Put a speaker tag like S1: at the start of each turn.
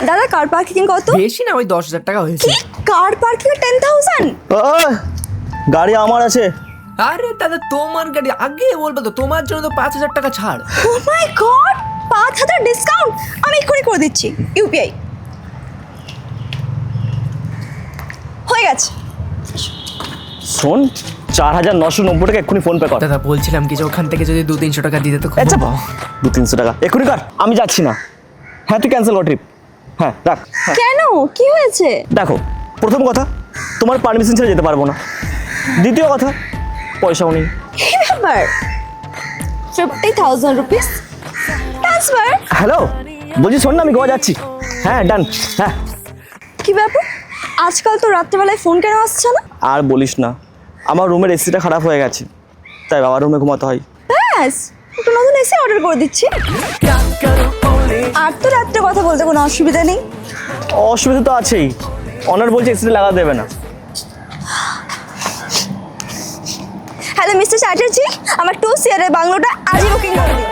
S1: দাদা car parking কত?
S2: বেশি না, ওই 10,000 টাকা হয়েছে।
S1: কি কার পার্কিং 10,000?
S3: গাড়ি আমার আছে।
S2: আরে দাদা তোমার গাড়ি, আগে বলবো তো, তোমার জন্য তো 5,000 টাকা ছাড়।
S1: ও মাই গড, 5,000 ডিসকাউন্ট! আমি এক্ষুনি করে দিচ্ছি। ইউপিআই হয়ে গেছে।
S3: শোন, 4,990 টাকা এক্ষুনি ফোন পে কর।
S2: দাদা বলছিলাম কি যে ওখান থেকে যদি 200-300 টাকা দিতে তো খুব
S3: আচ্ছা,
S2: ভালো।
S3: 200-300 টাকা এক্ষুনি কর। আমি যাচ্ছি না। হ্যাঁ, তুই ক্যান্সেল কর ট্রিপ। হ্যাঁ, রাখ। হ্যাঁ।
S1: কেন, কি হয়েছে?
S3: দেখো, প্রথম কথা, তোমার পারমিশন ছেড়ে যেতে পারবো না। দ্বিতীয় কথা, পয়সাও নেই।
S1: কি ব্যাপার? 50,000 রুপিস ট্রান্সফার?
S3: হ্যালো, বলছি শোন না, আমি গোয়া যাচ্ছি। হ্যাঁ, ডান। হ্যাঁ।
S1: কি ব্যাপার, আজকাল তো রাত্রেবেলায় ফোন কেন আসছে না?
S3: আর বলিস না, আমার রুমের এসিটা খারাপ হয়ে গেছে, তাই বাবার রুমে ঘুমাতে হয়।
S1: ব্যাস, একটু নতুন এসি অর্ডার করে দিচ্ছি। আর তো রাত্রে কথা বলতে কোনো অসুবিধা নেই।
S3: অসুবিধা তো আছেই, অনার বলছে এসিটা লাগা দেবে না।
S1: হ্যালো মিস্টার চ্যাটার্জি, আমার 2 সিয়ারের বাংলোটা আজই বুকিং করে দিন।